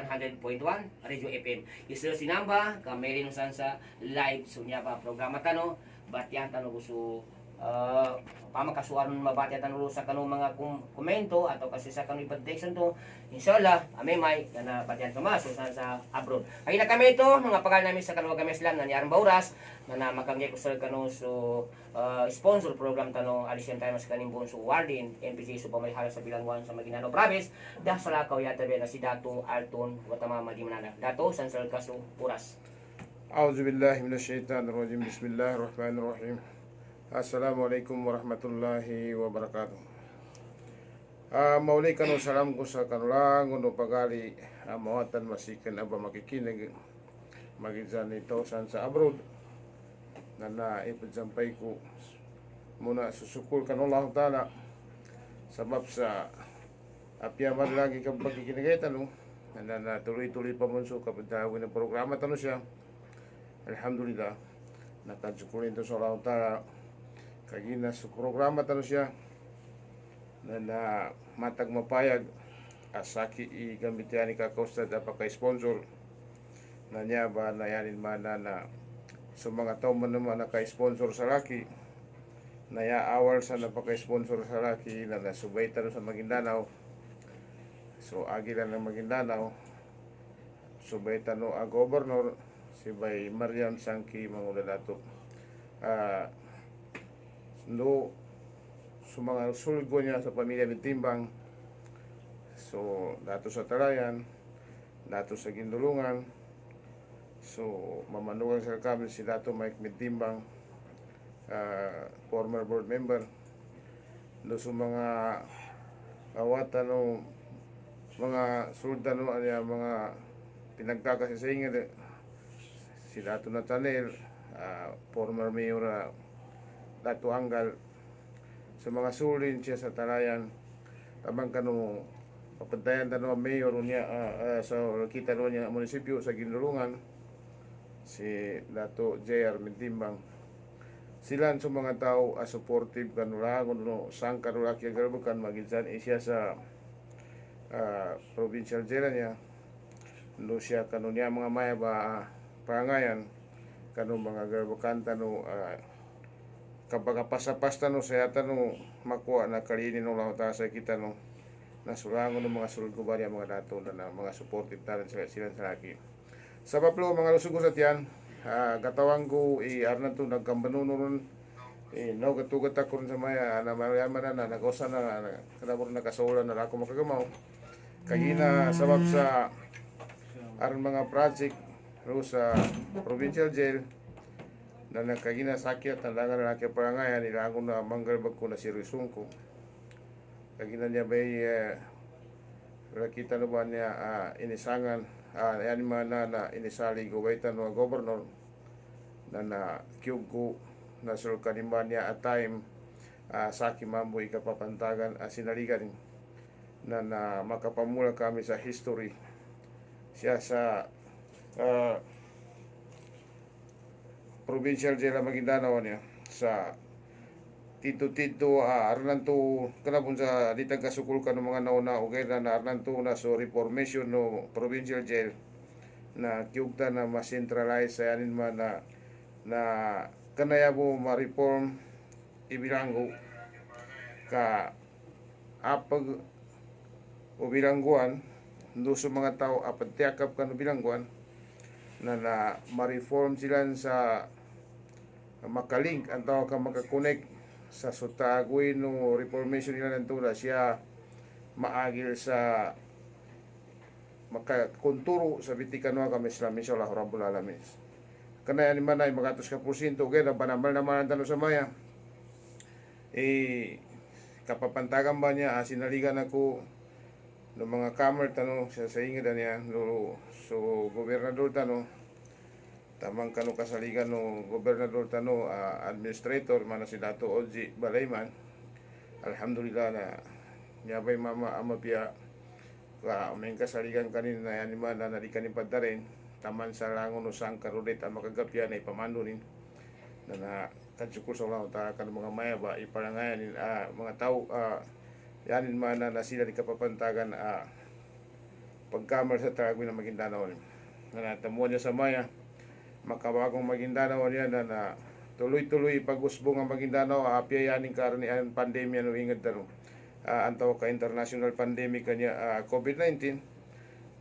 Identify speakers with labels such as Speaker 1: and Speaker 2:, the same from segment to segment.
Speaker 1: 100.1 Radio FM. Isa sinamba kami rin sa live sunya pa programa tano batyan tano gusto pamakasuan mabati tano sa kanong mga komento atau kasi sa kanong ipadection to inshallah may na batyan tumaso sa abroad. Ay na kami ito mga pagal namin sa kanong gamis lang na ni Arang Bauras na makangge ko sa kanong so sponsor program tano alisyan tayo sa kaning bonso Warden NPC so pamayhala sa Bilangwan sa Maguindanao Province dah sa lakaw yata na si Dato Alton Watama Madimanana Dato Sansal Kaso Puras.
Speaker 2: A'udzubillahi minasyaitonirrajim. Bismillahirrahmanirrahim. Assalamualaikum warahmatullahi wabarakatuh. Mauli kanu salam ko sa kanulang uno pagali mawatan masikan aba makikinig magizan ito san sa abroad na ipagsampay ko muna susukul kanulong tala sabab sa apyaman lagi kang pagkikinigay tanong na tuloy-tuloy pa munso kapag tawin ng programa tanong siya. Alhamdulillah nakadsukulin to sa Allah Ta'ala kagina sa programa tanong siya na matag mapayag asaki igambitian ni kakostad apakay sponsor na niya ba na yanin mana na sa mga tao man naman naka-sponsor sa laki na awal sa napaka-sponsor sa laki na nasubay tanong sa Maguindanao so agila ng Maguindanao subay tanong ang gobernador si Bay Mariam Sangki Manguladato no so mga sulgo niya sa pamilya Bitimbang so dato sa Tarayan dato sa Gindulungan so mamanugang sa kami si Dato Mike Bitimbang former board member no so mga awatan no mga sultan no mga pinagkakasisingin si Dato Nathaniel former mayor Dato Anggal sa mga sulin siya sa Tarayan tamang kanu papantayan tano mayor niya sa kita niya munisipyo sa Gindulungan si Dato JR Mintimbang silan sa mga tao supportive kanulagon no sang kanulaki garbukan maginsan siya sa provincial jail niya no siya kanunya mga maya ba pangayan kanu mga garbukan tano kapag pasta no saya tano makuha na kalinin no lang sa kita no nasurangon ng mga sulod ko ba mga dato na mga supportive talent sila sa laki sabab lo mga lusog ko sa tiyan katawang ko arnan to nagkambanuno ron no gatugat ako rin sa maya na mayaman na nagosa na kanabor na kasolan na ako makagamaw kagina sabab sa aron mga project ro sa provincial jail na nakagina sakit tandangan na nakiparangayan nila ako na manggalbag ko na si Rizungko kagina niya bay rakita na ba niya inisangan yan mana na inisali gawaitan mga gobernador na kiyog ko na sulkaniman niya at time saki mambo ikapapantagan sinaligan na makapamula kami sa history siya sa provincial jail Maguindanao niya sa tito arnan to kanapon sa ditang kasukul ka ng mga nauna okay na arnan to na so reformation no provincial jail na kiyugta na ma-centralize sa yanin man na kanaya mo ma-reform ibilanggo ka apag o bilangguan do sa mga tao apagtiakap ka no bilangguan na ma-reform sila sa makalink ang tao ka makakonek sa sutagoy no reformation nila ng tula siya maagil sa makakonturo sa bitikanwa kami Islam inshallah rabbul alamin kanaya ni manay magatos ka porsyento kaya panamal naman ang tanong sa maya kapapantagan ba niya sinaligan ako ng mga kamer tanong sa ingid niya no so gobernador tanong tamang kanu kasaligan no gobernador tano administrator mana si Dato Oji Balayman alhamdulillah na nyabay mama amapia ka may kasaligan kanin na yan man na di kanin padaren taman sa langon no sang karudet ang makagapya na ipamando nin na kadsuko sa Allah ta kan mga maya ba iparangayan mga tao yanin man na sila di kapapantagan pagkamar sa Taragwin na Maguindanao na natamuan niya sa maya makabagong Maguindanao niya na tuloy-tuloy pag-usbong ang Maguindanao apiyayanin karon ni ang pandemya no ingad taro antaw ka international pandemic kanya COVID-19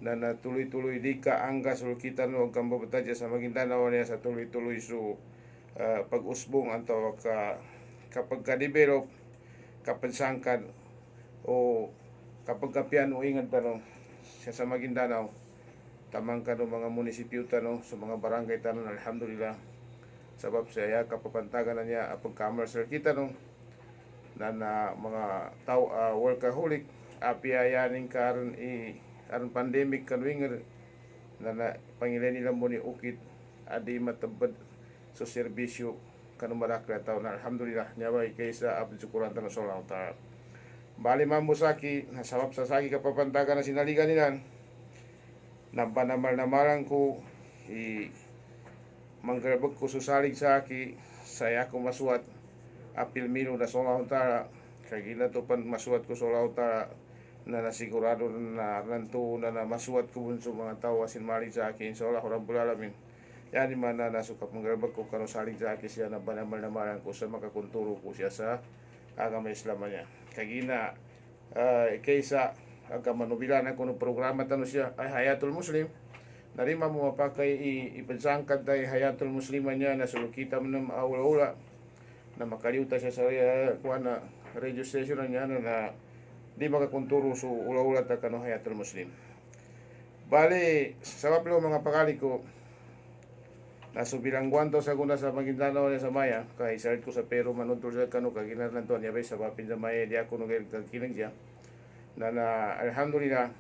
Speaker 2: na tuloy-tuloy di ka anggas kita no ang kambabatadya sa Maguindanao niya sa tuloy-tuloy so pag-usbong antaw ka kapag ka-develop kapag sangkad o kapag kapian o ingat tanong siya sa Maguindanao tamang ka no mga munisipyo tanong sa mga barangay tanong alhamdulillah sabab siya kapapantagan na niya pagkamercer kita no na mga tao workaholic apiayaning karon aron pandemic kanwinger na pangilan nila mo ni ukit adi matabad so serbisyo kanong marakla tao na alhamdulillah nyaway kaysa abd syukuran tanong sa Allah ta'ala bali mamusaki nasabab sa sagi kapapantagan na sinaligan nilan nampanamal-namalan ko manggerbek ko susalig sa aki saya ko masuat apil milo na sa Allah ta'ala kagina to pan masuat ko sa Allah ta'ala na nasigurado na nanto na masuat ko sa mga tao asin malig sa aki insyaallah rabbul alamin yani man na nasukap manggerbek ko kano salig sa aki siya na banamal-namalan ko sa makakunturo ko siya sa agama Islam niya kagina kaysa agama nubilan ako ng programa tanong siya ay Hayatul Muslim narima mo mapakai ipansangkad dahil Hayatul Musliman niya na sulukita mo ng maawala-ula na makaliuta siya sa kuha na registration niya na di makakunturo so ula-ula ta kano Hayatul Muslim bali sabab lo mga pakali ko naso bilangguan to sa guna sa Maguindanao sa maya kay salit ko sa pero manuntol sa kano kaginan to niya bay sa bapin sa maya di ako nung kagiling siya na alhamdulillah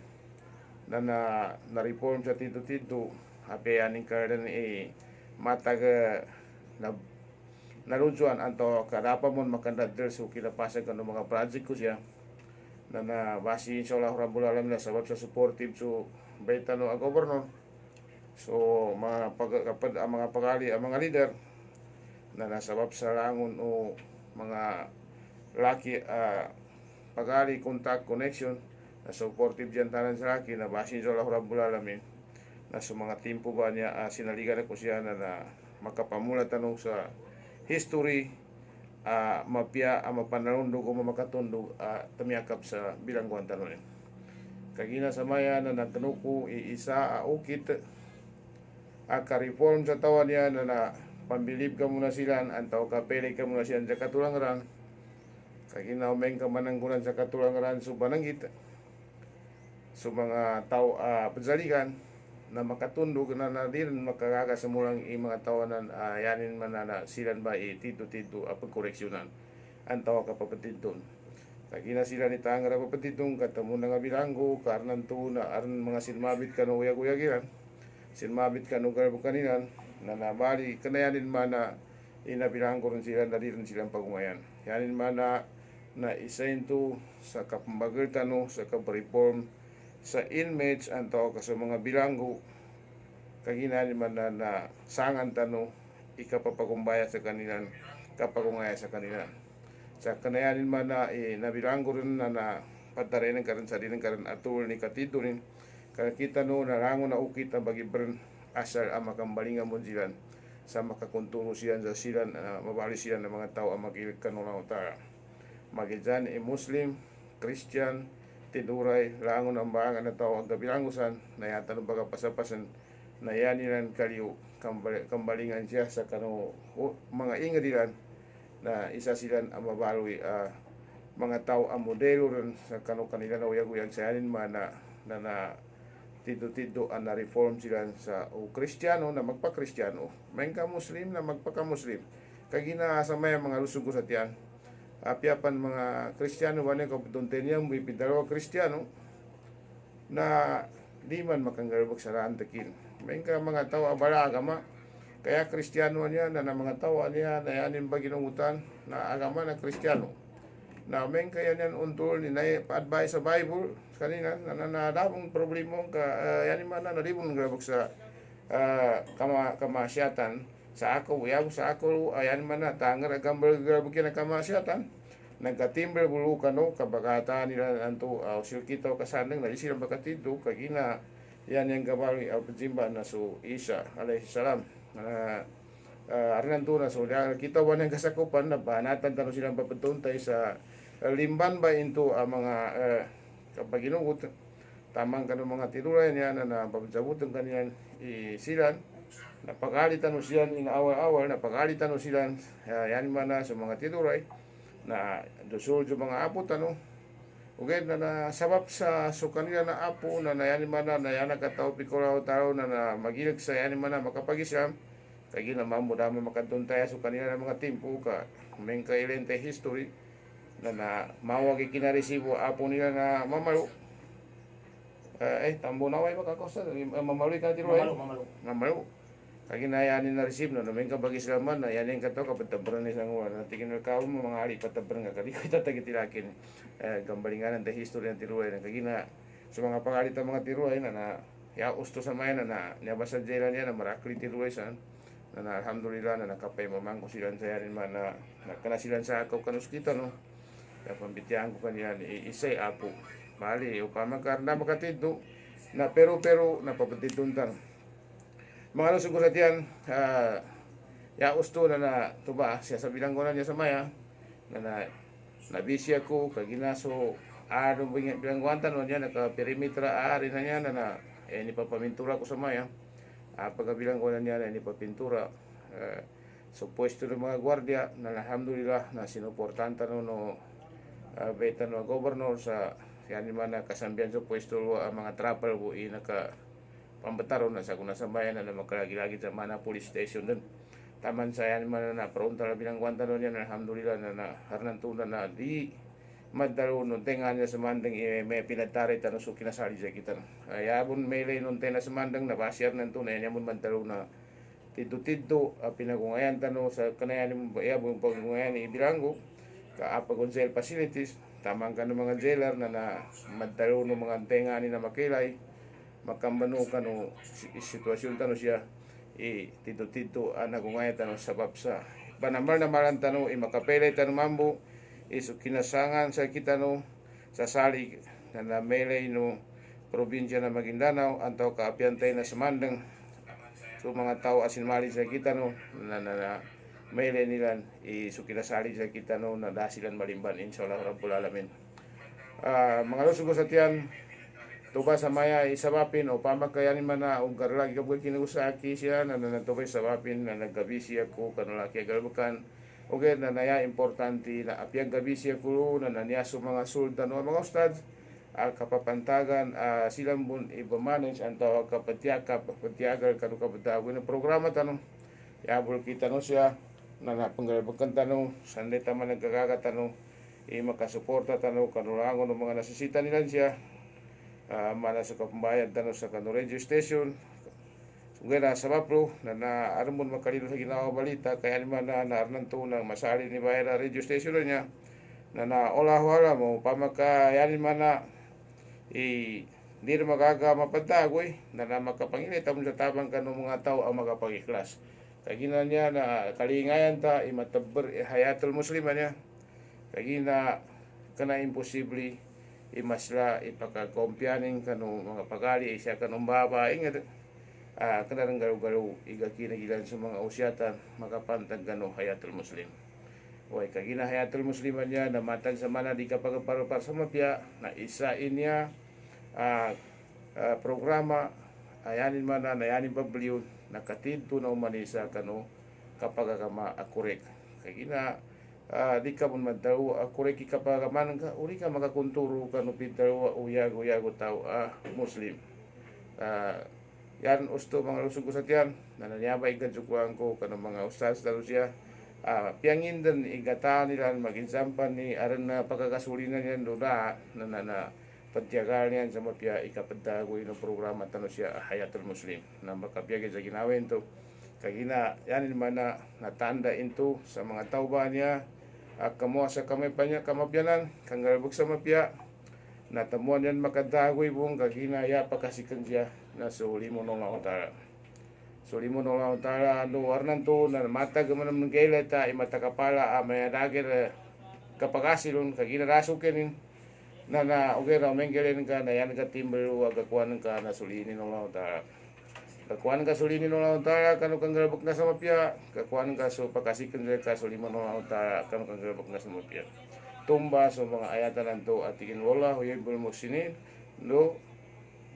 Speaker 2: na reform sa tito apianing karan matag na narunsuan anto kadapa mon makandadder so kinapasa kano mga project ko siya na basi insyaallah rabbul alamin sabab sa supportive so baytano ang governor so mga mga pagali ang mga leader na nasabab sa langon o mga laki pagali contact connection na supportive dyan tanan sa laki na basin sa Allah Rabbul Alamin na sa mga timpo ba niya sinaligan ako siya na makapamula tanong sa history mapia mapanarundog o makatundog tamiyakap sa bilangguan tanong kagina sa maya na nagtanuko iisa ukit ka-reform sa tawa niya na pambilib ka muna sila antaw kapele ka muna siya sa katulangran kaginaumeng ka mananggunan sa katulangran so bananggit so mga tao padzalikan na makatundog na din makagaga sa mulang mga tawanan yanin man na silan ba tito-tito pagkoreksyonan antaw kapapatidon kagina sila ni tangara papatidong katamo na nga bilanggo karnan to na aron mga silmabit ka no uyag-uyagiran sinmabit ka nugar bukaninan na nabali kanayanin man na inabilang ko rin sila na rin silang pagungayan yanin man na isayin to sa kapambagal tano sa kapreform sa inmates anto ka sa mga bilanggo kaginanin man na sangan tano ikapapagumbaya sa kanilang kapagungaya sa kanilang sa kanayanin man na nabilanggo rin na patarenan ka rin sa rin ka rin atul ni katito rin kaya kita no narango na ukit ang bagibran asal ang makambalingan mo silan sa makakunturo siyan sa silan mabali siyan ng mga tao ang magilig kanulang utara magidyan Muslim, Christian, tinuray rangon ang baangan na tao ang kabilangusan na yata ng baga pasapasan na yanilan kaliw kambalingan siya sa kano mga ingadilan na isa silan ang mabaloy mga tao ang modelo rin sa kano kanila na uyag-uyag sa yanin man na tito-tito ang na-reform sila sa Kristiyano na magpa-Kristiyano may ka Muslim na magpaka-Muslim kagina sa may mga lusog ko sa tiyan apiapan mga Kristiyano wala ka putuntin niya may pidalawa Kristiyano na di man makanggalbag sa rantakin may ka mga tao abala agama kaya Kristiyano niya na mga tao niya na yanin ba ginungutan na agama na Kristiyano na may kaya niyan untol ni na pa-advise sa Bible kanina na nadabong problema ka yanin man na naribong galbag sa kamasyatan sa ako uyab sa ako ayan man na tangar agambal galbag na kamasyatan nagkatimbel bulu kano kabagata nila anto usil kita kasandang na sila bakatido kagina yan yang kabali pejimba na so Isa alaihi salam arinan to na so kita wan yang kasakupan na banatan tano silang papetuntay sa limban ba into mga kapaginugot tamang kano mga tiruray niya na papasabutan kaniyan isilan napakalitan mo silan ing awal-awal napakalitan mo silan yan mana sa mga tiruray na dosul sa mga apo tano okay na sabab sa so kanila na apo na nayan mana na yan nakataw pikolaw tao na magilig sa yan mana makapagisam kaya na mamudama makatuntaya so kanila na mga timpo ka may kailente history na mawag ikinaresibo apo nila na mamalo tambo na way makakosa mamalo ka tiro mamalo kagi na yan na receive no may kabagi salaman na yan yung kato kapatabran ni sangwa na tingin na kao mo mga ari patabran nga kali ko tatagitilakin gambalingan ng history ng tiruay na kagi na sa mga pangalit ng mga tiruay na ya usto sa mayan na nabasa jailan yan na marakli tiruay san na alhamdulillah na nakapay mamang ko silan sa yarin man na nakanasilan sa akaw kanus kita no ya pambitian ko kanyan isay apo bali upama karna makatido na pero na papatiduntan mga lusog ko sa tiyan, ya usto na tuba siya sa bilanggonan niya sa maya na nabisi ako kaginaso bilangguan tanong niya naka-perimetra ari na niya na nipapamintura ko sa maya pagkabilanggonan niya na nipapintura so pwesto ng mga gwardiya na alhamdulillah na sinuportan no beta no gobernador sa yan man na kasambihan sa pwesto mga trapal po pambataron na sa kuna sa bayan na makalagi-lagi sa mana police station dun taman sa yan man na pronta na bilangguan tanong niya na alhamdulillah na harnantunan na di madalo no tenga niya sa mandang may pinatari tanong so kinasali sa kita yabon may lay nun tena sa mandang na basyar nanto na yan yamon madalo na tiddo pinagungayan tanong sa kanayan mo yabon pagungayan ni bilanggo kaapagonzel facilities tamang ka ng mga jailer na madalo no mga tenga ni na makilay makambano kano sitwasyon tano siya tito nagungay tano sabab sa panamar na maran tano makapelay tano mambo iso kinasangan sa kita no sa sali na namelay no probinsya na Maguindanao antaw kaapiantay na samandang so mga tao asinmali sa kita no na melay nilan iso kinasali sa kita no na dasilan malimban insyaallah rabbul alamin mga lusog sa tiyan tuba sa maya isabapin o pamakayanin man na o garlagi kabul kinusaki siya na natubay sabapin na naggabisi ako kanulaki agalbukan o gaya na naya importante na apyang gabisi ako na nanyaso mga sultan o mga ustad kapapantagan silang bun ibamanage ang tawag kapatiagal kanu kapatawin ng programa tanong yabul kita no siya na napanggalbukan tanong sanday tama nagkakaga tanong makasuporta tanong kanulangon ng mga nasisita nila siya mana sa kapambayad tanong sa kano radio station sugay na sa mapro na armon makalino sa ginawa balita kaya naman na naarnan to ng masali ni bayar radio station niya na olah-olah mo pamakayanin man na di na magaga mapadagoy na makapangilita mo sa tabang kanong mga tao ang makapangiklas kaya gina niya na kalingayan ta imatabar hayatul musliman niya kaya gina kana imposible imasla ipakakompyaning kanong mga pagali siya kanong babae nga kanang garu-garu igakinagilan sa mga usyatan makapantag kanong hayatul muslim way kagina hayatul musliman niya na matag sa mana di kapagparopar sa mapya na isain niya programa ayanin man na ayanin pabliyon nakatidto na umanisa kano kapag akurek kagina di ka mo madaro akurek kapag man ka uri ka makakunturo kano pidaro uyago tao muslim yan usto mga lusog sa tiyan na nanyabay kadsukuan ko kano mga ustaz dalo siya piangin din igata nila maginsampan ni aran na pagkakasulinan yan doon na pagtiyagaan yan sa mapya ikapadagoy ng programa tanong siya hayatul muslim na makapiyagin sa ginawin to kagina yan naman na natanda into sa mga tauba niya kamuha sa kamay pa niya kamapyanan kangalbog sa mapya natamuan yan makadagoy buong kagina ya pakasikan siya na suli mo nung utara suli mo nung utara ano warnan to na matag man ng gailata imatakapala may dagir kapagasilon kagina rasukin na okay ra menggelin ka na yan ka timber aga kuan ka na sulinin Allah taala kakuan ka sulinin Allah taala kanu kang galbok na sa mapya kakuan ka so pakasikan ka suliman Allah taala kanu kang galbok na sa mapya tumba sa mga ayatan nanto atikin wallahu yuhibbul muhsinin no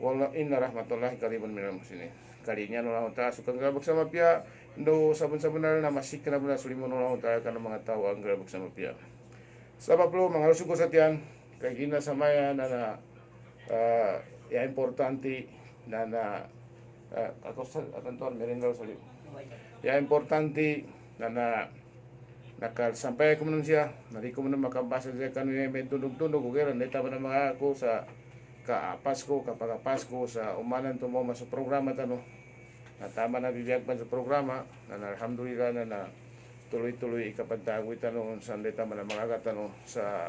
Speaker 2: wala inna rahmatullahi qariban minal muhsinin kalinya Allah taala sukang galbok sa mapya no sabun-sabun na masik na suliman Allah taala kanu mga tao ang galbok sa mapya sabab lo mga suko sa tiyan kay gina sa maya na ya importante na ako sa atanton merendaw sa ya importante na nakasampay ko man siya nari ko man makabasa siya kanu may tunog-tunog ko kaya nita ba na mga ako sa Pasko kapag Pasko sa umanan to mo sa programa tano na tama na bibiyag pa sa programa na alhamdulillah na tuloy-tuloy ikapagtagoy tano sa nita man na mga tano sa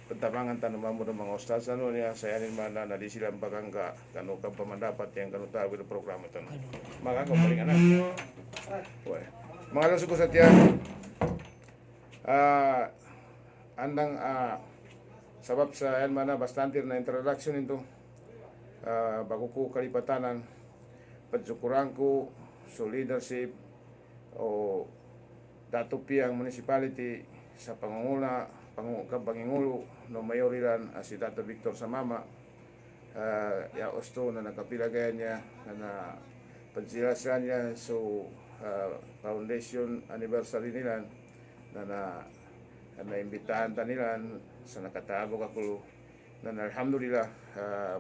Speaker 2: pentabangan tanong mo ng mga ustaz ano niya sa yanin man na di silang bagangga kanu ka pamandapat yang kanu tawo ng programa tanong mga paling anak mga lusog sa tiyan andang sabab sa yan mana bastante na introduction ito bago ko kalipatanan pagsukuran ko so leadership o datupi ang municipality sa pangunguna Pangingulo no mayorilan si Dr. Victor Samama ya osto na nakapilagayan niya na pagsilasan niya so foundation anniversary nila na naimbitahan ta nila sa nakatabog ako na alhamdulillah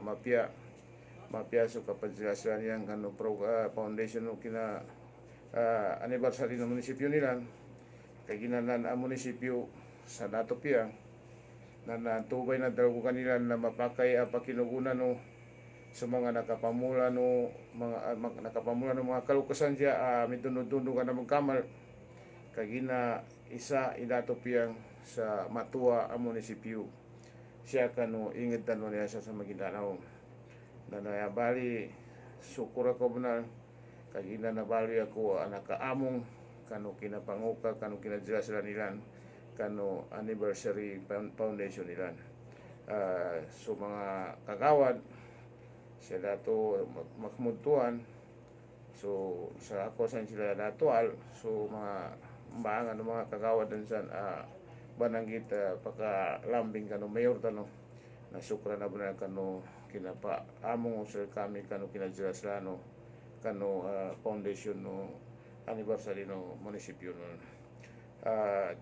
Speaker 2: mapia so kapagsilasan niya kano foundation no kina anniversary ng munisipyo nila kay ginanan ang munisipyo sa natopia na natubay na dalago kanila na mapakay pakinugunan no sa mga nakapamula no mga kalukasan siya mitunod-tunod ka na magkamal kagina isa idatopia sa matua ang munisipyo siya kano inged tano niya sa Maguindanao na nayabali sukura ko na kagina nabali ako nakaamong kano kinapanguka kano kinadjela nilan kano anniversary foundation nila so mga kagawad siya dato makmutuan so sa ako sa sila datual so mga kagawad din sa bananggit pagkalambing kano mayor tano na sukra na ba kano kinapa among sir kami kano kinadjelaslano kano foundation no anniversary no munisipyo no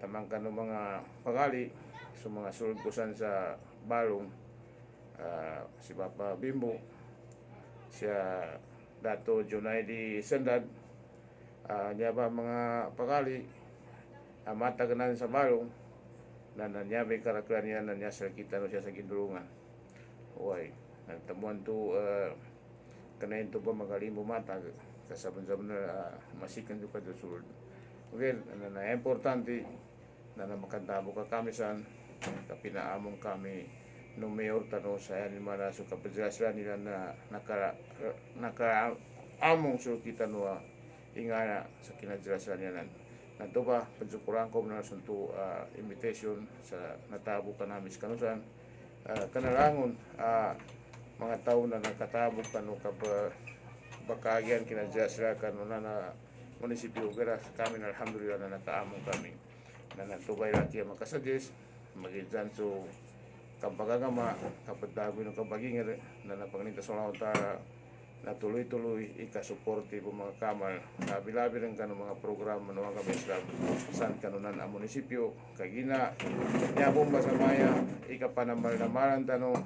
Speaker 2: tamang kano mga pagali sa mga sulgusan sa balong si Papa Bimbo siya dato Junaidi Sendad niya ba mga pagali mataganan sa balong na nanyabi karakteran niya na niya sa kita no siya sa gindulungan uy nagtamuan to kanayin to ba magalimbo matag kasaban-saban na masikan to ka sulod. Okay, na importante na makantabo ka kami san kapinaamong kami no mayor tano sa yan mana so kapagsilaslan nila na nakaamong so kita no ingana sa kinadsilaslan nila nanto ba pagsukuran ko na sunto invitation sa natabo ka namin sa kanusan kanalangon mga tao na nakatabo kano bakagyan kinadsilaslan kano na munisipyo gara kami alhamdulillah na nakaamong kami na natubay laki ang makasagis magigjan so kampagagama kapag dagoy ng kabagingir na napanginita sa mga tara na tuloy-tuloy ikasuporti po mga kamal labi-labi rin ka ng mga programa ng mga Islam saan kanunan ang munisipyo kagina niya bomba sa maya ikapanamal-namalan tanong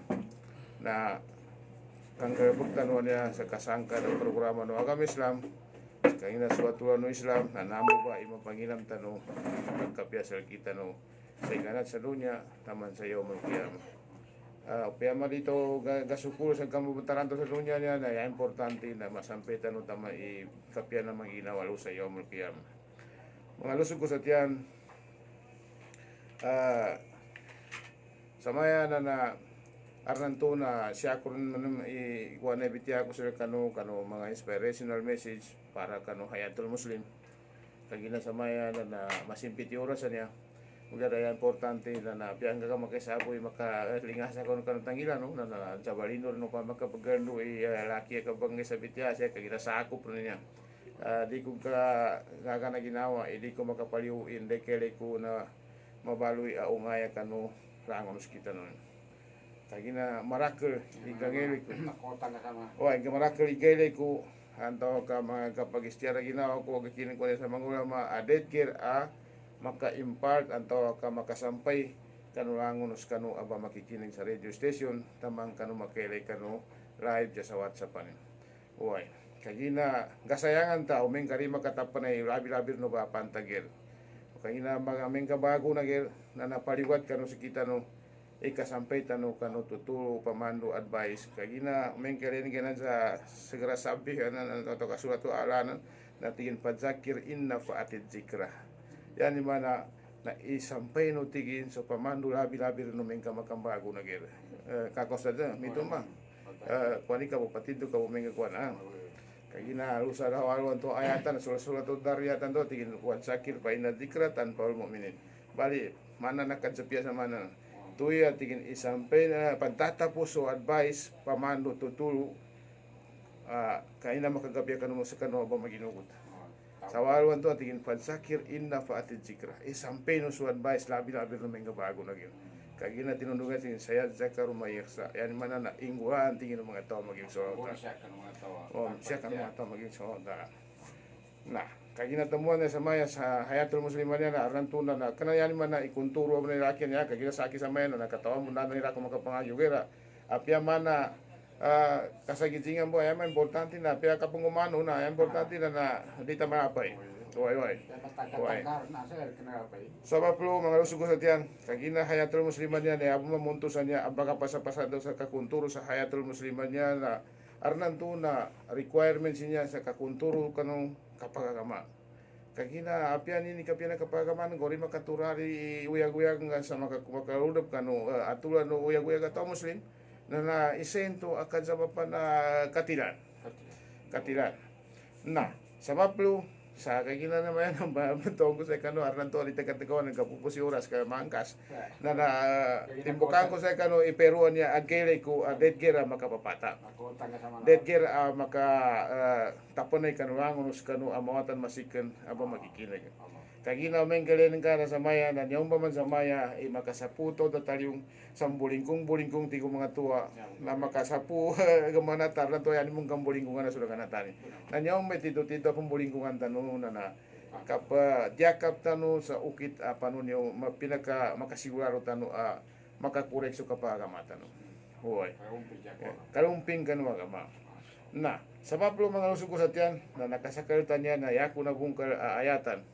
Speaker 2: na kangkarapag tanong niya sa kasangka ng programa ng mga Islam kaya na suatu no Islam na namo ba imapangilam tano pagkapyasal kita no sa ikanat sa dunya taman sa yaumul qiyamah piyama dito gasukuro sa kamubutaran to sa dunya niya na importante na masampitan no tama ikapya na maginawa sa yaumul qiyamah mga lusog ko sa tiyan samaya na Arnanto na siya ko rin ikuha na ibitiya ko sila kano mga inspirational message para kano hayatul muslim kagina sa maya na masimpit yung orasan niya Ugara importante na piang ka makasaboy makalingas ako ng tanggilan no na jabalino no pa makapagando laki ka bang sa bitya siya kagina sakop rin niya. Di ko ka na ginawa di ko makapaliuin de kele ko na mabalui ungaya kanu rangon kita nun. Kagina marakal igangeli ko.
Speaker 3: Nakota na sama.
Speaker 2: O ang marakal igele ko anto ka mga kapag-istiyara ginawa ko kikinin ko sa mga ulama adet kir maka-impart anto ka makasampay kanulangon us kanu aba makikinig sa radio station tamang kanu makele kanu live sa WhatsApp ani. Uy, kagina gasayangan ta umeng kari makatapan ay labi-labir no ba pantagir. Kagina magameng kabago na gir na napaliwat kanu sa kita no ikasampay tanu kanu tuturo pamandu advice kagina umeng kari ginan sa segera sabi kanan atau kasulat alanan natingin padzakir inna fa'atid zikra. Yan di mana na isampay no tigin so pamandu labi-labir no meng kamakambago na gir. Kakos ada mito ma. Kuani ka bupatido ka umeng kuan kagina lusa rawalu to ayatan surat to dariyatan to tigin wan sakir pa inna dzikra tanpa mu'minin bali mana nakadsepiya sa mana tuya tigin isampay na pantata puso advice pamando tutulu kaina makagabiya kanu sa kanu ba maginugot sa waluan to tigin pansakir inna fa'atid dzikra isampay no su advice labi-labi no menga bago na gyud kagina tinundungan tingin saya zakaru mayaksa yan mana na ingguan tingin mga tao maging sorota siya kan mga tao maging sorota nah kagina temuan sa maya sa hayatul musliman na arantuna na kana yan mana ikunturo man laki niya kagina sa aki sa maya na nakatawa mo na nila ko makapangayo gera apya mana kasagitingan mo ay importante na apya kapung umano na importante na dita marapay Wai. Sabab lo mga lusugo sa tiyan, kagina hayatul musliman niya na abo mamuntusan niya abaga pasapasado sa kakunturo sa hayatul musliman niya na arnanto na requirements niya sa kakunturo kanong kapagagama. Kagina apian ini kapian kapagaman gori makaturari uyag-uyag nga sa makakarudap kanu atulan no uyag-uyag ato muslim na isento akad sa papan katilan. Nah, sabab lo sa kagina naman ang batong ko sa kano arnanto ali taga-taga nagkapupusi oras ka mangkas na timbukan ko sa kano iperuan niya agkele ko dead gear makapapata dead gear maka taponay kano langon us kano amawatan masikan aba magikinig kagina men galen ka na sa maya na nyong man sa maya makasaputo datalyong sambulingkong tigo mga tuwa na makasapu gamana tarlan to yan mong gambulingkongan na sudah kanatani na nyong may tito pambulingkongan tanu na kapa diakap tanu sa ukit panu niyo pinaka makasigurado tanu makakurek so kapagama tanu hoy kalumping kan magama na sabab lo mga lusugo sa tiyan na nakasakaltan niya na yaku na bungkal ayatan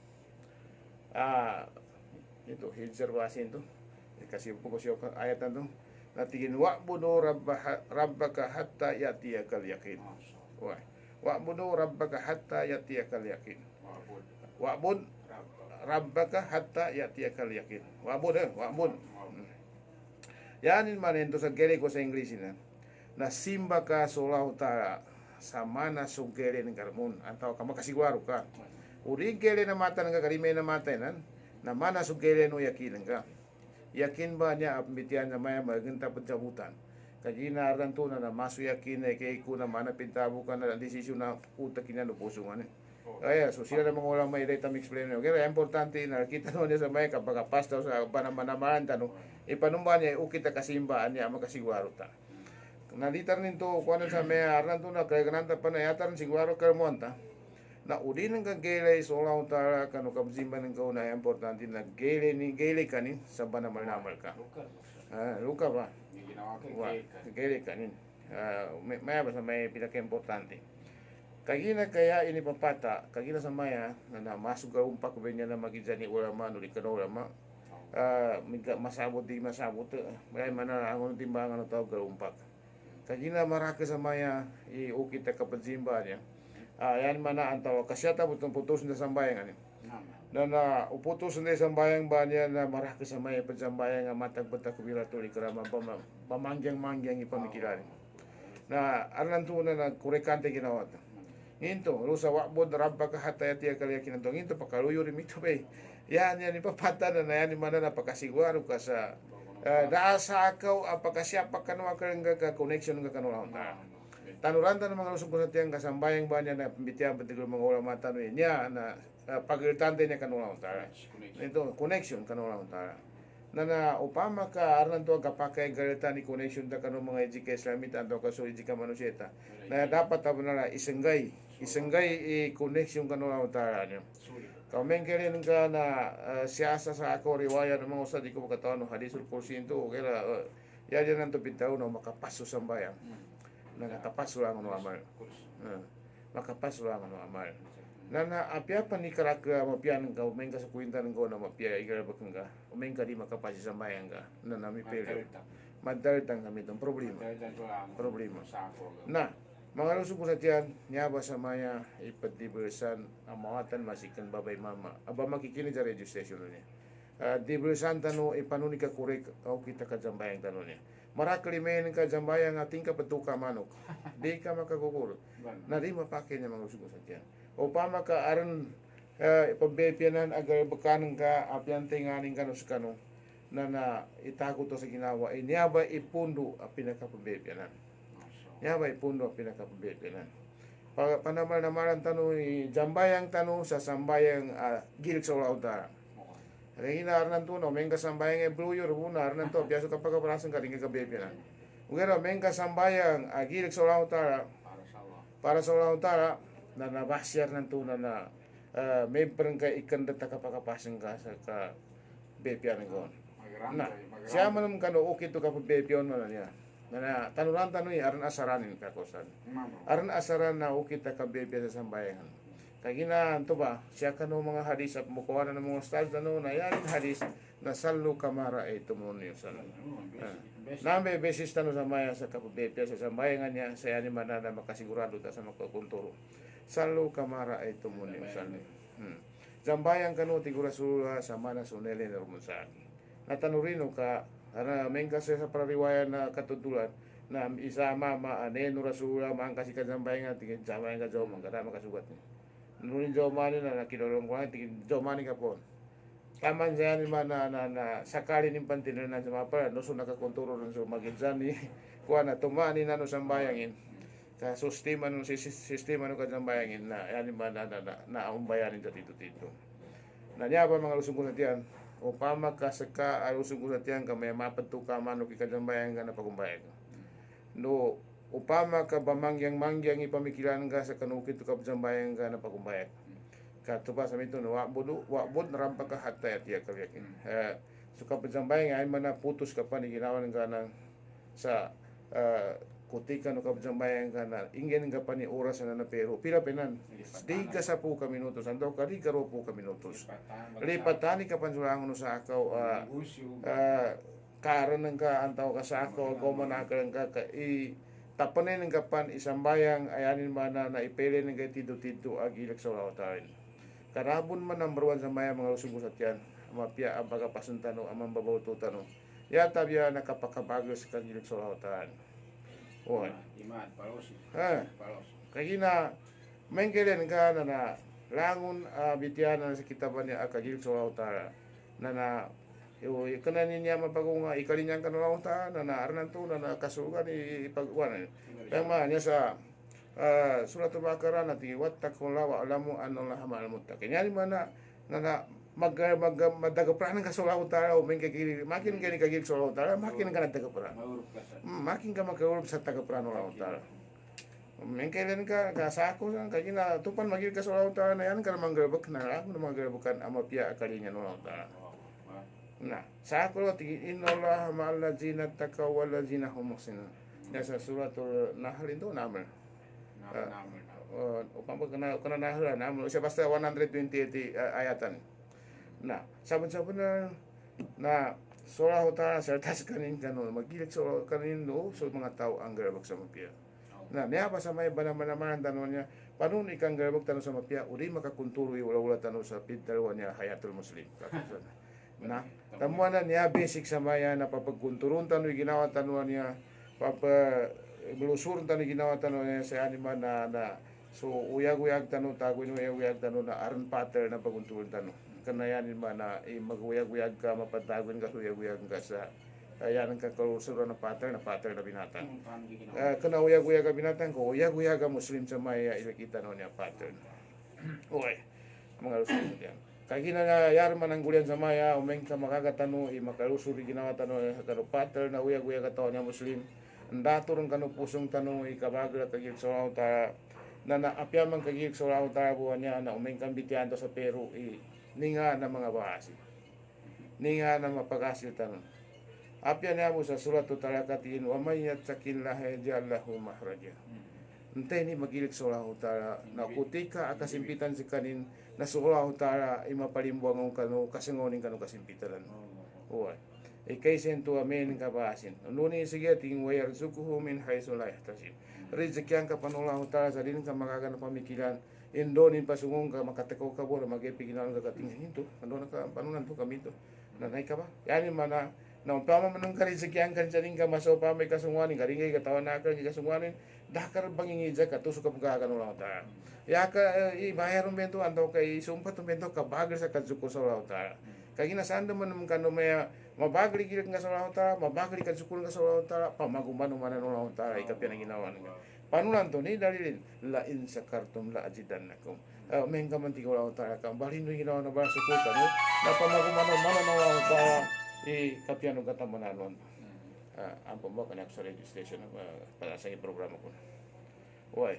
Speaker 2: itu hijr wasin tu kasih pokok siyo ayatan tu natigin wa'budu rabbaka hatta yatiyakal yakin wa'budu rabbaka hatta yatiyakal yakin wa'bud rabbaka hatta yatiyakal yakin wa'bud yanin manen to sa gere ko sa English na simba ka solahu ta sa mana sugere ng karmon antaw ka makasigwaro ka uring kele na mata nga karime na mata nan na mana sugere no yakin ka yakin ba niya apmitian na maya magenta pagjabutan kagina aranto na masu yakin kay ko na mana pintabo ka na desisyon na utak kina no pusungan kaya so sila na mga ulang may data explain no kaya importante na kita no niya sa maya kapag pastaw sa panamanaman tano ipanumba niya ukita kasimbaan niya makasigwaro ta nalitar ninto kuano sa maya aranto na kaya kananta panayatan sigwaro karmonta na udin ng kagele sola utara kanu kabzimba ng kauna importante na gele ni gele kanin sa banamal namal ka luka ba gele kanin maya ba sa may pinaka importante kagina kaya ini papata kagina sa maya na masuk ka umpak ba niya na magijani ulama no di kana ulama masabot di masabot may mana ang timbangan no tawag umpak kagina maraka sa maya ukita kabzimba niya yan mana antaw kasyata butong putus na sambayang ani na uputus na sambayang ba niya na marah ka sa may pansambayang matagbatak kubira to ikrama pamangyang-mangyang ipamikilan na arnanto na kurekante ginawa Into, rusa wakbod rampa ka hatay tiya kaliya kinantong into pakaluyo rin ito bay. Yan ipapata na yan mana na pakasigwaro ka sa daasa akaw apakasya pagkanwa ka connection ka kanula ta. Tanuranta ng mga lusong ko sa tiyang kasambayang ba niya na pambitiyan patigil mga ulama tanong niya na pagirtante niya kanula ta. Ito connection kanula ta. Na upama ka aran to kapakai garita ni connection ta kanong mga ejika islamita anto kaso ejika manusyeta na dapat tabo na isenggay i-connection kanong utara niyo kameng kailan ka na siyasa sa ako riwaya ng mga usad di ko makataon no hadisul kursi ito kaya yan nanto pintaw no makapaso sa bayan nakatapaso lang no amal makapaso lang no amal na apya pa ni karakter mapian ka umeng ka sa kuwintan ko na mapia igara bakang ka umeng ka di makapasi sa bayan ka na nami pero madalitang kami itong problema na mga lusog ko sa tiyan nyaba sa maya ipatibersan amawatan masikan babay mama aba makikinig sa radio station niya dibersan tano ipanuni ka kurek o kita ka jambayang tano niya marakalimayan ka jambayang ating kapatuka manok di ka makagugur na di mapake niya mga lusog ko sa tiyan upama ka aron pagbepianan agar bekanan ka apian tinganing kano sa kano na itago to sa ginawa niaba ipundo ang pinakapagbepianan niaba ipundo ang pinakapagbepianan panamal-namalan tano jambayang tano sa sambayang gilik sa ulauta kaya hinaaran to no mengka sambayang ebluyo rubuna aran to biasa kapag kaparasan ka rin kabepianan ugero mengka sambayang gilik sa ulauta para sa ulauta na nabasyar ng tuna na may parang ka ikan data kapakapasang ka sa ka bepian ko na siya manam kano okay to ka bepion man niya na tanuran tanoy aran asaranin ka kosan aran asaran na okay ta ka bepian sa sambayan kagina to ba siya kano mga hadis at mukuha na ng mga ustad ano na yan hadis na sallu kamara ay tumunyo sa nambe beses tano sa maya sa kapbepian sa sambayan niya sa yani manana makasigurado ta sa makakunturo sallu kamara ay tumuni sallu zambayang kanu tigura sura sa mana sunele na rumunsan natanurino ka ana mengka sa prariwaya na katutulan na isa mama aneno rasula mang kasi ka zambayang tigin zambayang ka jaw mangkara makasugat ni nurin jaw mani na kinulong ko tigin jaw mani ka po kaman diyan mana na sakali ning pantinan na sa mapa no so nakakonturo ron so magizani kuha na tumani na no sambayangin ka sistema no kanyang bayangin na yan ba na bayanin sa tito na niya ba mga lusong kunatian o pama ka saka lusong kunatian ka may mapatuka mano kanyang bayangin ka na pagumbayag no upama ka bamangyang ipamikilan ka sa kanukit ka kanyang bayangin ka na pagumbayag ka tuba sa mito no wakbod na rampa ka hatay at iya kalyakin so ka kanyang bayangin ay man putos ka pa ni ginawan ka na sa kutika no kabjambayan ka na ingin nga pa ni oras na pero pila penan di ka sa po ka minutos andaw ka di ka ro po ka minutos lipatani ka pansulangon no sa akaw karan ng ka antaw ka sa akaw ko manakaran ka tapanin ng kapan isambayang ayanin mana na ipele ng ka tito agilak sa lawatarin karabon man number 1 sa maya mga lusong sa tiyan mapia ang pagkapasantano amang babaw tutano yata biya nakapakabagos kang gilak sa lawatarin oh
Speaker 3: iman palos
Speaker 2: kagina mengkelen ka na langun bitiana sa kitaban niya akagil sa utara na kanan niya mapagunga ikalinyang kanang utara na arnan to na kasugan ipagwan tama niya sa suratul baqarah na wattaqulla wa alamu annallaha ma'al muttaqin yani mana na madagapran ka sa utara o makin kani kagil sa utara makin ka nadagapran makin ka magkaulog sa tagapran ng utara mengkailan ka kasako sang kagina tupan magil ka sa utara na yan ka manggalbak na ako na manggalbukan amapia akalinya ng utara na sako innallaha ma'al ladzina taqaw wal ladzina hum muhsinun sa suratul nahl itu namal upang kana nahl namal siya basta 128 ayatan na saban-saban na sola utara sertas kanin kanon magilit sola kanin no so mga tao ang garabag sa mapia na niya pa sa may banamanaman tanon niya panon ikang garabag tanon sa mapia uri makakunturo wala tanon sa pintalwa niya hayatul muslim na tamuan na niya basic sa maya na papagkunturun tanon ginawa tanon niya belusur tanon ginawa tanon niya sa anima na So uyag-uyag tanu taguin uyag-uyag tanu na aran pattern na paguntuan tanu. Kanayanin mana mag-uyag-uyag ka mapataguin ka uyag-uyag ka sa ayan ka kalusuran na pattern na binatang. Kana uyag-uyag ka binatang ko uyag-uyag ka Muslim sa maya ilakita no niya pattern. Okay. Mga lusuran yan. Kaya na yarman ang gulian sa maya umeng ka makagatano makalusuri ginawa tano kano pattern na uyag-uyag ka niya Muslim. Ndaturong kano pusong tano ikabagla kagil sa ta na naapyaman kagil sa ta buwan niya na umeng kambitian to sa Peru ninga na mga bahasi. Ninga na mapagasil tano. Apya niya mo sa surat talakatin wa may yattaqillah yaj'allahu mahraja. Ente ni magilik sa Allah Ta'ala na kutika akasimpitan si kanin na sa Allah Ta'ala imapalimbuang ang kanu kasingonin kanu kasimpitan. Uwa. Kaysa ito amin kabasin. Nuni sige ting wayar sukuhu min hayso la yahtasib. Rizkian ka panula Allah Ta'ala sa din ka makagana pamikiran. Indonin pasungong ka makatekaw ka bo na magipiginalan ka katingin ito. Ando na ka panunan to kami to. Nanay ka ba? Yani mana na umpama manung ka rizkian kan sa din ka masopa may kasunguanin karingay katawan na ka kasunguanin dakar bangingija ka tusuk ka pagkakan ulang ta ya ka ibayar bento anto kay sumpat bento ka bagal sa kadzuko sa ulang ta kay ginasanda man kano maya mabagli gilit nga sa ulang ta mabagli kadzukul nga sa ulang ta pamaguman man ulang ta ikapyan ang ginawa nga panunan to ni dalilin la in sakartum la ajidannakum men ka man ti ulang ta ka balhin ginawa na ba sukul kanu na pamaguman man ulang ta kapyan ang katamanan ang pembawa kanya sa registration pada sa programa ko. Uy,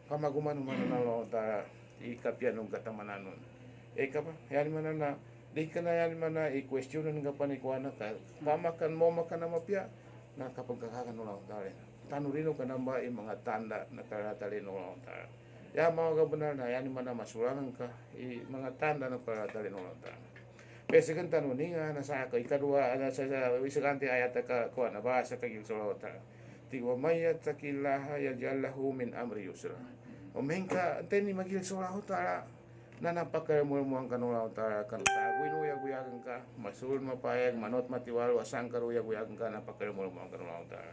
Speaker 2: kamaguman man na ta ikapyan ng katamanan. Kapa, yan man na di ka na yan man na i-question ng kapanikuan ka. Pamakan mo makan na mapya na kapag kakakan ng tare. Tanurino ka na ba yung mga tanda na karatalin ng tare. Ya mga kabanar na yan man na masulangan ka mga tanda na karatalin ng tare. Pese kan tanu ninga na sa ka ikadua ana sa wisakanti ayat ka ko na bahasa ka gil solota ti wa may yattaqillaha yaj'alhu min amri yusra o mengka teni magil solota na napaka mo ang kanula ta kan tagwin uya guyagan ka masul mapayag manot matiwal wasang karuya guyagan ka napaka mo ang kanula ta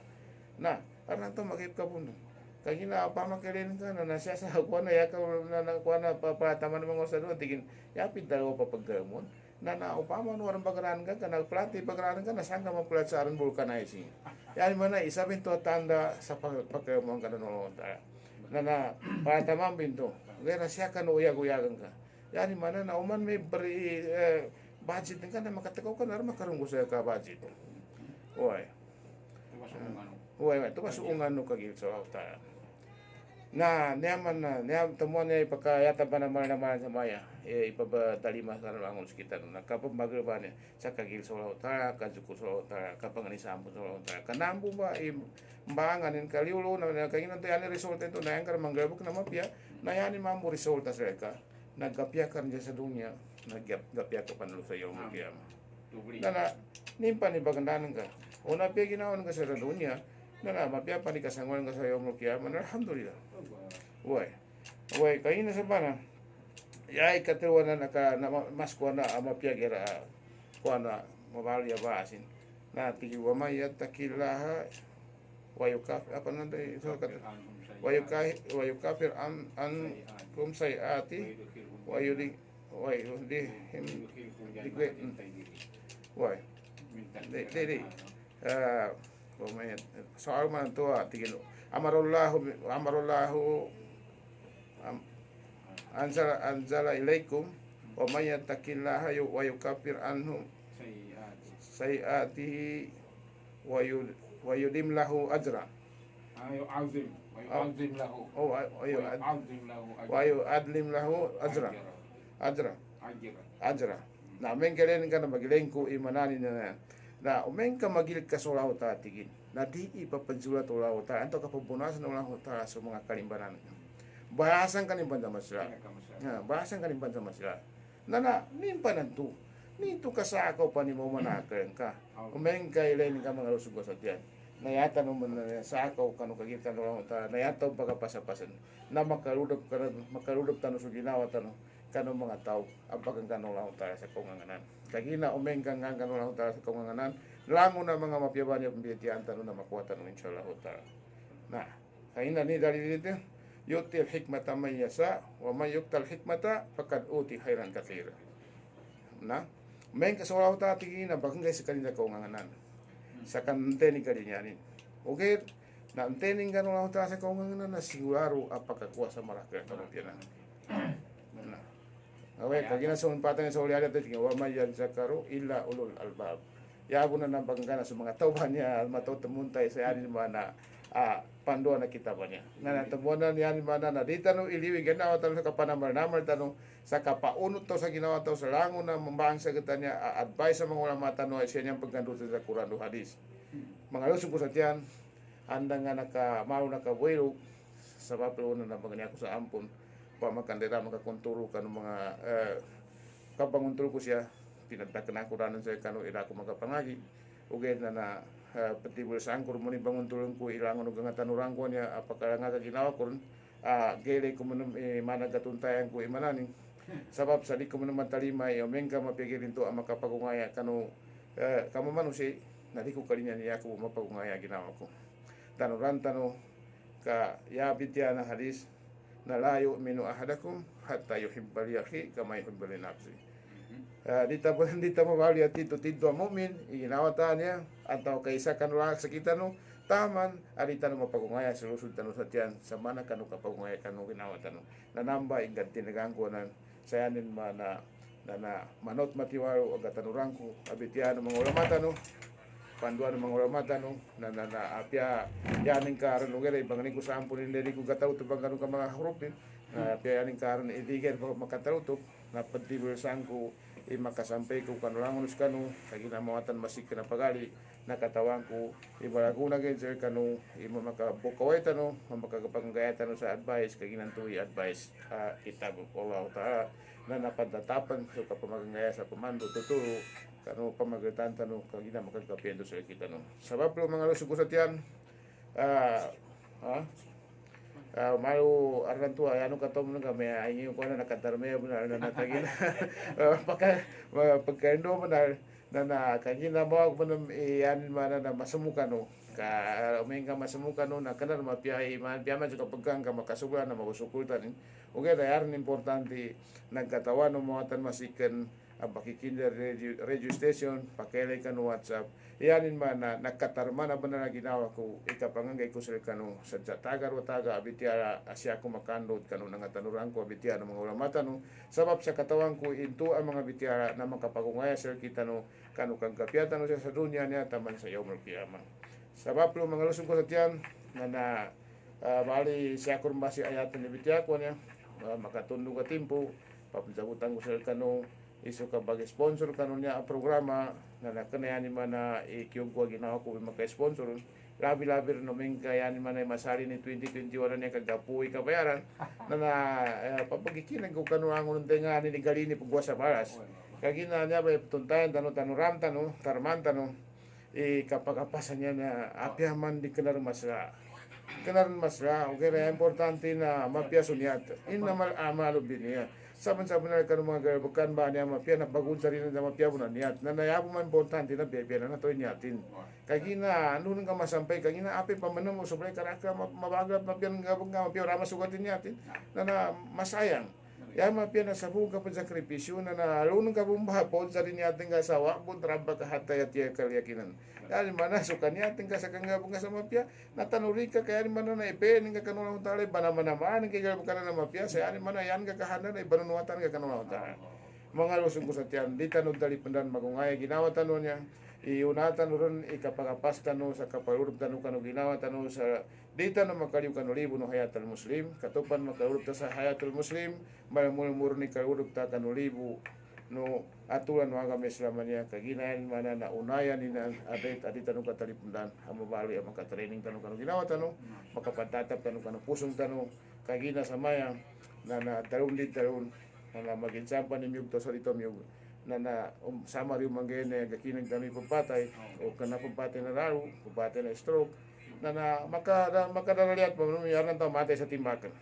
Speaker 2: na aran to magip ka puno kagina apa makelin ka na siya sa kuan na ya ka na kuan na papataman mo sa do tigin ya pidalo papaggamon na upama no orang bagaran ka kanal plati bagaran ka nasangka mapulat sa aran vulcanizing yan mana isa binto tanda sa pagkemong kana no ta na patamam binto gara siya kan uyag-uyagan ka yan mana na uman may beri budget ka na makatakaw ka na makarunggo sa ka budget oy oy to masuungan no kagil sa ta na niyaman temuan niya ipakayata pa naman sa maya ipabatalima sa rangon sekitar na kapag magreban sa kagil sa utara kajuko sa utara kapanganisampo sa utara kanambo ba imbangan in kaliulo na kanginan to yan resulta ito na yan ka manggabok na mapya na yan mambo resulta sa ka nagkapya ka niya sa dunya nagkapya ka panulo sa iyo magkiyama na nimpa ni bagandanan ka una pya ginawan ka sa dunya na mapya pa ni kasanguan ka sa iyo magkiyama alhamdulillah Uy, kayo na sa bana. Yay katuwa na mas kuha na mapiyagera kuha na mabalya basin. Na tigi wa may yattaqillaha wa yukafir apa nanti so kata wa yukafir an kum sayati wa yudi jadi soal man tua tigil amarullahu anzala ilaikum wa may yattaqillaha wa yukaffir anhu sayiatihi wa yudim lahu ajra wa yuadlim lahu ajra na men kelen kana magilengko imanani na umeng ka magilit ka sa ulahu ta tigin na di ipapansulat ulahu ta anto kapabunasan ulahu ta sa mga kalimbanan bahasan kalimban sama sila bahasan kalimban sama sila na nimpanan tu nito ka sa ako pa ni mo manakern ka umeng ka ilain ka mga lusog sa tiyan nayata no man sa ako kanu kagitan ulahu ta nayata pagkapasapasan na makarudop tano sa ginawa tano kanu mga tao apagang kanu ulahu ta sa kunganganan kagina umeng kang kanu ulahu ta sa kunganganan lango na mga mapyaban yung pambitian tano na makuha tano insyaallah ta na kagina ni dari dito yu'til hikmata man yasha wa man yu'tal hikmata faqad uti khairan katsira. Na men kasawaw ta tingin na bagay sa kanila kaunganganan sa kanteni kalinyanin. Okay, na antening ganun ta sa kaunganganan na sigurado apakakuasa maraka kampiyanan. Na away kagina sa unpatan sa uliada tingin wa may zakaru illa ulul albab. Yago na nabangana sa mga tauhan niya matutamuntay sa yanin mana panduan na kita ba niya. Na natabunan yan mana na dita no iliwi ganawa talo sa kapanamar-namar tanong sa kapaunot to sa ginawa to sa langon na mambang sa kita niya advice sa mga ulama tanong ay siya niyang pagkandutin sa Quran o hadis. Mga lusog ko sa tiyan, andang nga nakamaro nakabuelo sa papuno na mga niya ko sa ampon pa makandira makakonturo ka ng mga kapangunturo ko siya pinagtakan ako ranan sa kano ira ko magapangagi ugay na patibul sa angkor mo ni bangun tulong ko ilangon og nga tanurang ko niya apakala nga ginawa ko gele ko manum managatунtayan ko imanani sabab sa di ko manum talimay o mengka mapigilin to ang makapagungaya kano kamo man si nadi ko kalinya niya ko mapagungaya ginawa ko tanuran tano ka ya bitya na hadis na layo minu ahadakum hatta yuhibba li akhi kama yuhibba li nafsi. Dita mawali at tito ang mumin iginawatan niya atau kaisa kanula sa kita no taman arita no mapagungaya sa lusod tano sa tiyan sa mana kanu kapagungaya kanu ginawatan no nanamba inggan tinagangkunan sayanin mana na manot matiwaro aga tanurangko abitian mga ulamata no panduan ng mga ulamata no na apya yaning karon lugar ibang ko sa ampun hindi ko gataw to bang ka mga hurupin apya yaning karon idigen makatarutok na patibul sangko makasampay ko kanulangon kanu kagina mawatan masik na pagali nakatawan ko ibaraguna gid sir kanu makabukaway tano makagapanggayatan sa advice kaginan tuwi advice kitab Allah taala na napadatapan so kapamagangaya sa pamando tuturo kanu pamagatan tano kagina makagapendo sa kita no sabab lo mga lusog sa tiyan malu aran tua anu katom nga may ayo ko na nakatarme na natagin pagkando benar na kagina mo manum iyan mana na masumukan no ka umenga masumukan no na kana mapiyay man piyama juga pegang ka makasubra na magusukultan okay dayar importante nagkatawan mo atan masiken pakikinder radio station pakele kan WhatsApp yanin mana nakatarma na benar ginawa ko ikapangangay ko sa kanu sa tagar o taga abitiara asya ko makandot kanu nga tanurang ko abitiara ng mga ulamata no sabab sa katawan ko into ang mga bitiara na makapagungaya sa kita no kanu kang kapyatan no sa dunya niya taman sa yaumul qiyamah sabab lo mga lusong ko sa tiyan na bali siya kurbasi ayatan ni bitiara ko niya makatundong ka timpo papunsabutan ko sa kanu iso ka sponsor kanon niya ang programa na nakanayan man na ikyong ko ginawa ko maka-sponsor labi-labi rin namin kaya man ay masari ni 2021 niya kagapuy kabayaran na papagikinan ko kanuangon nga ni galini pagwa sa baras kagina niya ba tuntayan tanuram tarman kapagapasan niya na apyaman di kenar masra okay na importante na mapyaso niya inamal amalo biniya saban-saban na kanu mga garbukan ba niya mapya na bagun sa rin na mapya mo na niyat na nayabo man importante na bebe na to niyatin kagina ano nang ka masampay kagina api pamanam mo sobrang karaka mabagap mapya ng gabong nga mapya rama sugatin niyatin na masayang ya mapya na sabong ka sakripisyo na alunong ka bumbahapon sa rin niyatin ka sawa bun tramba ka hatay at iya kalyakinan dahil mana suka niyatin ka sa kangabong ka sa mapya natanuri ka kaya ni mana na ipe ning ka kanulang talay banamanamaan ng kagabong ka na mapya sa ni mana yan ka kahanan ay banunuatan ka kanulang talay mga lusong ko sa tiyan di tanong dali pandan magungay ginawa tanong niya iunatan ron ikapagapas tanong sa kapalurub tanong kanu ginawa tanong sa di tanong makaliw kanu libo no hayatul muslim katupan makalurub ta sa hayatul muslim malamul ni kalurub ta kanu libo no aturan mga kami Islamanya kaginayan mana na unayan ni na adet tanong katalipundan amabali ang makatraining tanong kanu ginawa tanong makapantatap tanong kanu pusong tanong kagina sa maya na talon na maginsampan ni miyug to sa dito miyug na sama rin manggene gakinang kami papatay o kana papatay na laro papatay na stroke na makadalaliat mo yaran to matay sa timbakan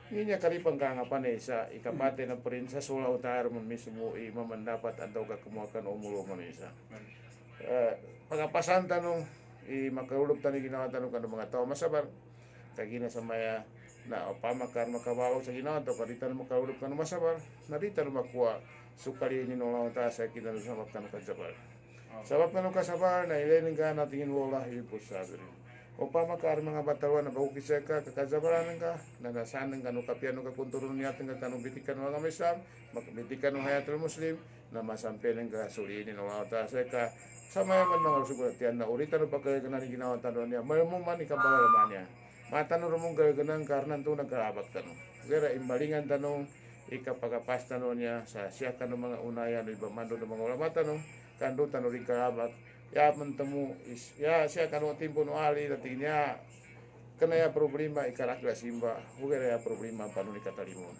Speaker 2: niya karipang kangapan sa ikapatay na prin sa sula utar mo mismo mamandapat ataw kakumuakan o mulo mo isa pagapasan tanong makaulog tanong ginawa tanong kanu mga tao masabar kagina sa maya na pamakar makabaw sa ginawa to kadita na makaulog ka masabar narita na makuha sukali ni nolaw ta sa kinalo sabab kanu kasabar sabab kanu kasabar na ilain ka natingin wala hipos sabi o pamakar mga batawan na baukisa ka kakasabaran ka na nasanang kanu kapiano ka kunturun niya tinggal kanu bitikan mga Islam makabitikan ng hayatul muslim na masampeleng ka suli ni nolaw ta sa ka sama man mga sugatian na urita no pagkaya ni ginawa tanong niya maluman ikabalaman niya matanong rumong gaganan karena to nagkarabat tanong gara imbalingan tanong ikapagapas tanong niya sa siya kanong mga unayan iba mando ng mga ulama tanong kando tanong rin karabat ya mentemu ya siya kanong timpo no ali dati niya kanaya problema ikarakla simba gara ya problema paano ni katalimon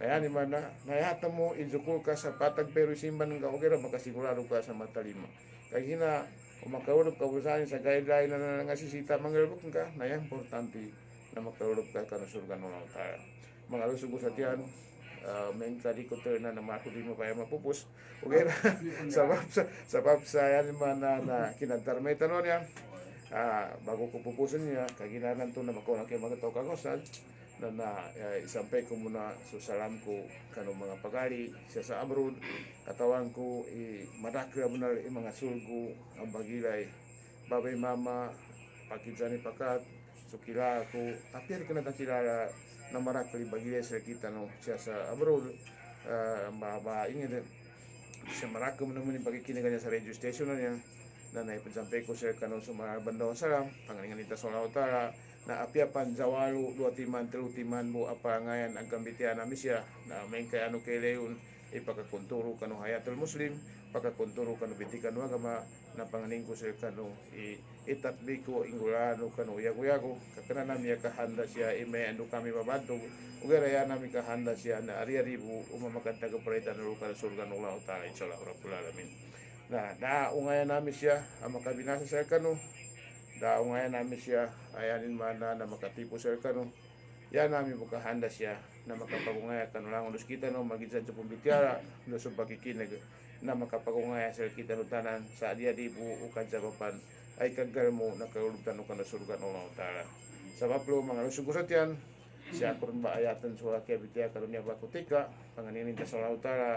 Speaker 2: na yan mana na temu izukul ka sa patag pero simba ng gara makasigurado ka sa matalima kaya hina o makaulog ka usahin sa guideline na nangasisita mangalbuk ka na yan importante na makaulog ka ka na surga ng Allah Ta'ala mga lusog sa tiyan may tadi ko na makuli mo kaya mapupus okay na sabab sa yan man na kinantarmay tanon yan bago ko pupusin niya kaginanan to na makuha kayo magataw kagosad na isampay ko muna salam ko kanong mga pagari siya sa abroad katawan ko madakra mo na mga sulgo ang bagilay babay mama pakijani pakat sukila ko tapir ka na takilala na marakli bagilay sa kita no siya sa abroad ingin siya marakli mo naman yung pagkikinig niya sa radio station na niya na naipasampay ko siya kanong sumabandang salam pangalingan nita sa Allah Ta'ala na apiapan zawalu 2 timan 3 timan mo apa ngayon ang gambitian namin siya na may kay ano kay leon ipakakunturo kanu hayatul muslim pakakunturo kanu bitikan agama na panganing ko sa kanu itatbiko ingulano kanu yago kakana nami kahanda siya may ando kami mabantu ugara ya nami kahanda siya na ari-aribu umamakanta ka parita na luka surga ng Allah Ta'ala insyaallah rabbul alamin na ungayan namin siya ang makabinasa sa kanu daong ngayon namin siya ayanin mana na makatipo sa kanu yan namin makahanda siya na makapagungaya kanu lang ulos kita no magidsan sa pumbitiara no sa pagkikinig na makapagungaya sa kita no tanan sa dia dibu ukan sa papan ay kagarmo na kaulutan no kana surga no Allah Ta'ala sabab lo mga lusugusat yan siya kurun ba ayatan sa kebitiya karunya bakutika panganinin ta sa Allah Ta'ala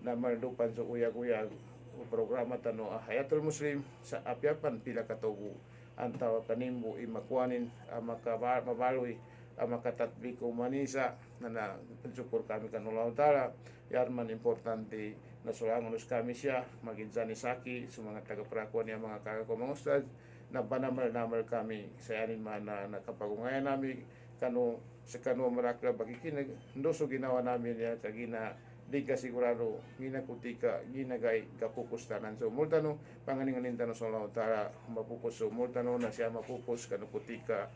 Speaker 2: na maldupan sa uyag-uyag o programa tano hayatul muslim sa apyapan pila katubo antaw kanimbo imakwanin makabaloy makatatbiko manisa na pensyukur kami kan Allah Ta'ala yarman importante na sulangan kami siya maginzani saki sumangat taga-perakuan niya mga kakak ko mga ustad na banamal-namal kami sa yanin mana nakapagungayan namin kanu sa kanu marakla bagikinig ndoso ginawa namin ya kagina di ka sigurado ginakutika ginagay kapupustanan so multano panganinganin tano sa Allah Ta'ala mapupus so multano na siya mapupus kanukutika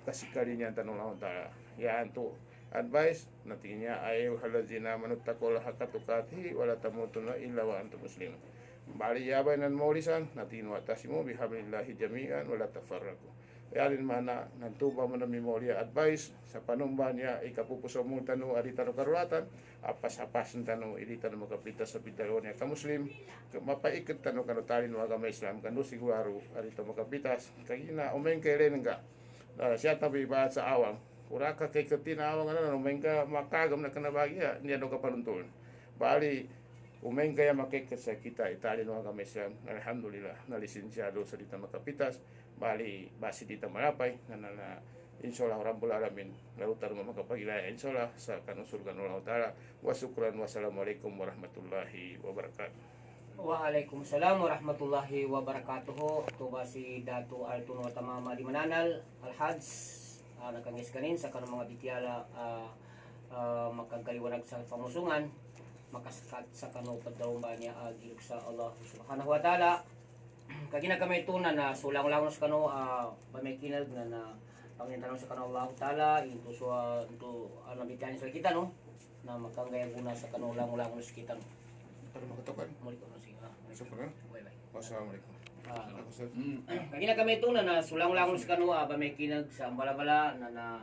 Speaker 2: kasikali niya tanong Allah Ta'ala yan to advice natin niya ay halazina manutakol hakatukati wala tamutuna illa wa antum muslim bali yabay nan maulisan natin watasimu bihablillahi jami'an wala tafarraku yalin mana nantuba mo na memorya advice sa panumba niya ikapupuso mo tanu aditano karulatan apas-apas tanu iditano makapita sa bidalo niya ka muslim mapaikat tanu kanu talin wa agama Islam kanu siguro adito makapitas kagina umeng kay ren nga siya tabi ba sa awang uraka kay katina awang ano umeng ka makagam na kanabagya niya do ka panuntun bali umeng kaya makikat sa kita italin wa agama Islam alhamdulillah na lisensyado sa dita makapitas bali basi dita malapay na insyaallah rabbul alamin larutan mo makapagilaya insyaallah sa kanang surga ng Allah Ta'ala wa syukran wassalamualaikum warahmatullahi wabarakatuh.
Speaker 1: Waalaikumsalam warahmatullahi wabarakatuh. Ito ba si Datu Altuno Tamama di Mananal Al-Hajj nakangis kanin sa kanang mga bityala makagaliwanag sa pamusungan makasakat sa kanang pagdarumba niya agilok sa Allah subhanahu wa ta'ala kagina kamay tunan na sulang-lang sa kano pamikinag na pangintanong sa kano Allah Ta'ala into so into nabityan sa kita no na makangaya guna sa kano lang-lang sa kita no
Speaker 2: Para makatakan.
Speaker 1: muli ko na siya
Speaker 2: Syukran.
Speaker 1: bye bye
Speaker 2: Wassalamualaikum.
Speaker 1: kagina kamay tunan na sulang-lang sa kano pamikinag sa balabala na